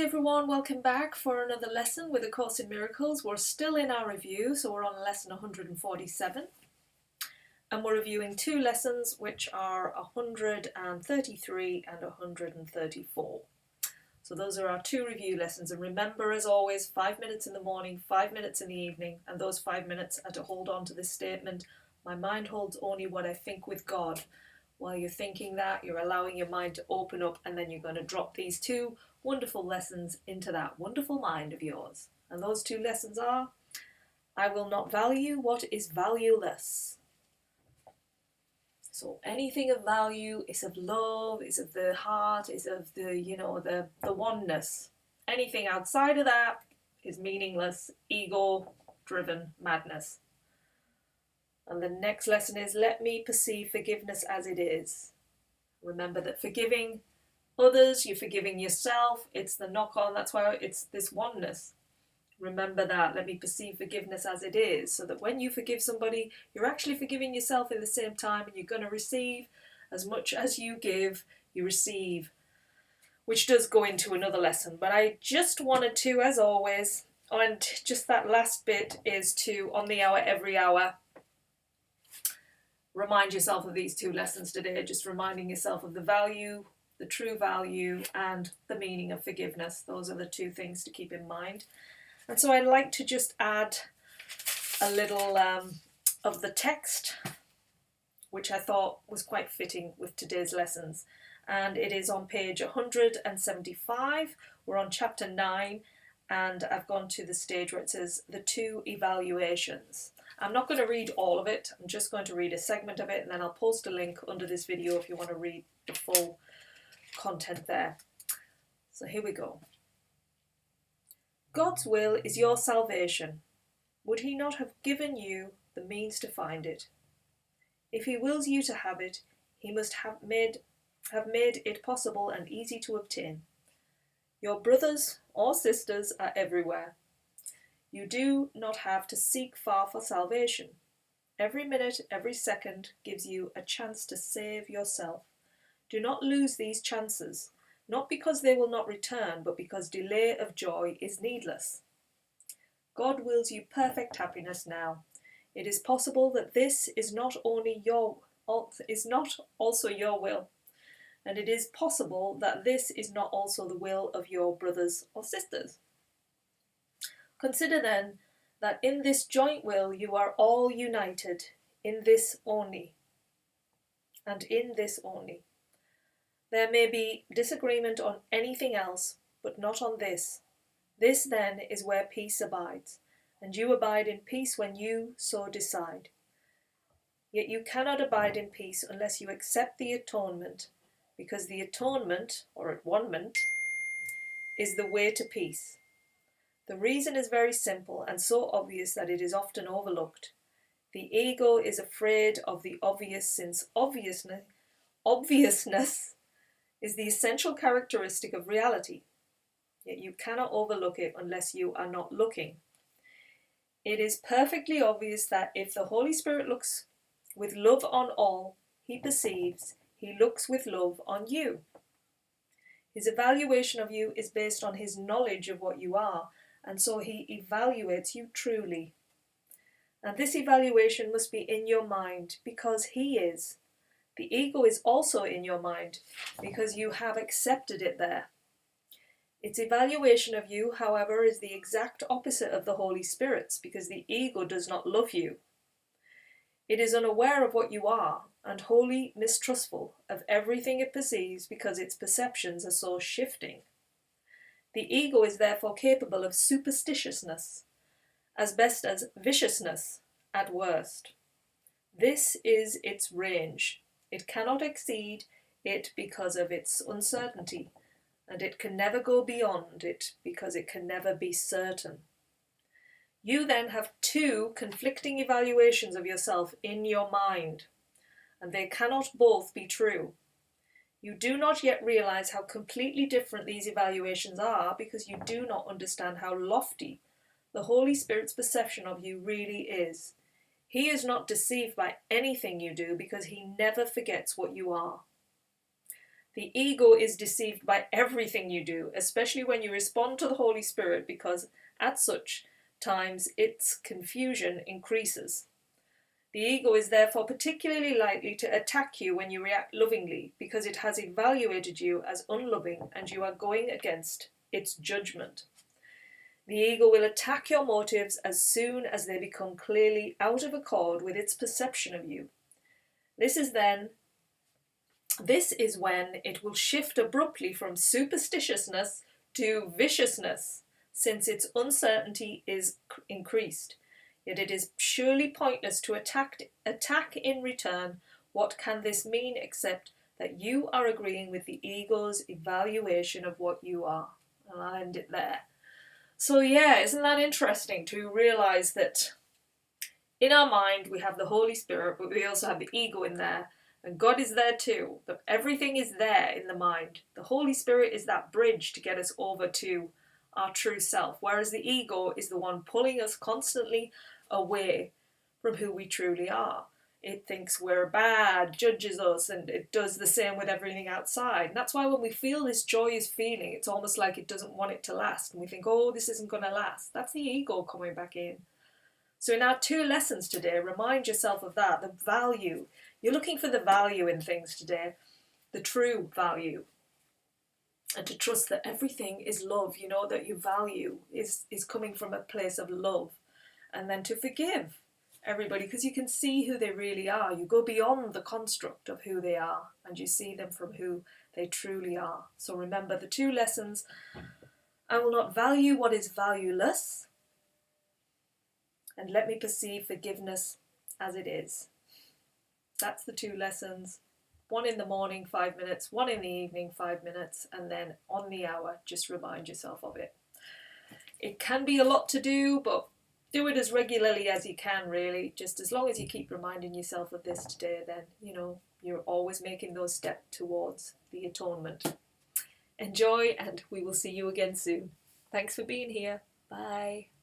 Hi everyone, welcome back for another lesson with A Course in Miracles. We're still in our review, so we're on lesson 147. And we're reviewing two lessons, which are 133 and 134. So those are our two review lessons. And remember, as always, 5 minutes in the morning, 5 minutes in the evening, and those 5 minutes are to hold on to this statement: my mind holds only what I think with God. While you're thinking that, you're allowing your mind to open up, and then you're going to drop these two wonderful lessons into that wonderful mind of yours. And those two lessons are: I will not value what is valueless. So anything of value is of love, is of the heart, is of the oneness. Anything outside of that is meaningless, ego-driven madness. And the next lesson is, let me perceive forgiveness as it is. Remember that forgiving others, you're forgiving yourself. It's the knock-on. That's why it's this oneness. Remember that. Let me perceive forgiveness as it is, so that when you forgive somebody, you're actually forgiving yourself in the same time, and you're going to receive as much as you give, you receive, which does go into another lesson. But I just wanted to, as always, and just that last bit is to, on the hour, every hour, remind yourself of these two lessons today, just reminding yourself of the value, the true value, and the meaning of forgiveness. Those are the two things to keep in mind. And so I'd like to just add a little of the text, which I thought was quite fitting with today's lessons. And it is on page 175. We're on chapter 9, and I've gone to the stage where it says the two evaluations. I'm not going to read all of it. I'm just going to read a segment of it, and then I'll post a link under this video if you want to read the full content there. So here we go. God's will is your salvation. Would he not have given you the means to find it? If he wills you to have it, he must have made it possible and easy to obtain. Your brothers or sisters are everywhere. You do not have to seek far for salvation. Every minute, every second gives you a chance to save yourself. Do not lose these chances, not because they will not return, but because delay of joy is needless. God wills you perfect happiness now. It is possible that this is not also your will, and it is possible that this is not also the will of your brothers or sisters. Consider then that in this joint will you are all united, in this only, and in this only. There may be disagreement on anything else, but not on this. This then is where peace abides, and you abide in peace when you so decide. Yet you cannot abide in peace unless you accept the atonement, because the atonement, or at-one-ment, is the way to peace. The reason is very simple and so obvious that it is often overlooked. The ego is afraid of the obvious, since obviousness is the essential characteristic of reality. Yet you cannot overlook it unless you are not looking. It is perfectly obvious that if the Holy Spirit looks with love on all he perceives, he looks with love on you. His evaluation of you is based on his knowledge of what you are, and so he evaluates you truly. And this evaluation must be in your mind, because he is. The ego is also in your mind, because you have accepted it there. Its evaluation of you, however, is the exact opposite of the Holy Spirit's, because the ego does not love you. It is unaware of what you are, and wholly mistrustful of everything it perceives, because its perceptions are so shifting. The ego is therefore capable of superstitiousness, as best as viciousness at worst. This is its range. It cannot exceed it because of its uncertainty, and it can never go beyond it because it can never be certain. You then have two conflicting evaluations of yourself in your mind, and they cannot both be true. You do not yet realize how completely different these evaluations are, because you do not understand how lofty the Holy Spirit's perception of you really is. He is not deceived by anything you do, because he never forgets what you are. The ego is deceived by everything you do, especially when you respond to the Holy Spirit, because at such times its confusion increases. The ego is therefore particularly likely to attack you when you react lovingly, because it has evaluated you as unloving and you are going against its judgment. The ego will attack your motives as soon as they become clearly out of accord with its perception of you. This is when it will shift abruptly from superstitiousness to viciousness, since its uncertainty is increased. Yet it is surely pointless to attack in return. What can this mean except that you are agreeing with the ego's evaluation of what you are? And I'll end it there. So yeah, isn't that interesting to realise that in our mind we have the Holy Spirit, but we also have the ego in there. And God is there too, but everything is there in the mind. The Holy Spirit is that bridge to get us over to our true self, whereas the ego is the one pulling us constantly away from who we truly are. It thinks we're bad, judges us, and it does the same with everything outside. And that's why when we feel this joyous feeling, it's almost like it doesn't want it to last. And we think, oh, this isn't going to last. That's the ego coming back in. So in our 2 lessons today, remind yourself of that, the value. You're looking for the value in things today, the true value. And to trust that everything is love, you know, that your value is coming from a place of love. And then to forgive everybody, because you can see who they really are. You go beyond the construct of who they are and you see them from who they truly are. So remember the 2 lessons. I will not value what is valueless, and let me perceive forgiveness as it is. That's the 2 lessons. 1 in the morning, 5 minutes, 1 in the evening, 5 minutes, and then on the hour, just remind yourself of it. It can be a lot to do, but do it as regularly as you can, really. Just as long as you keep reminding yourself of this today, then, you know, you're always making those steps towards the atonement. Enjoy, and we will see you again soon. Thanks for being here. Bye.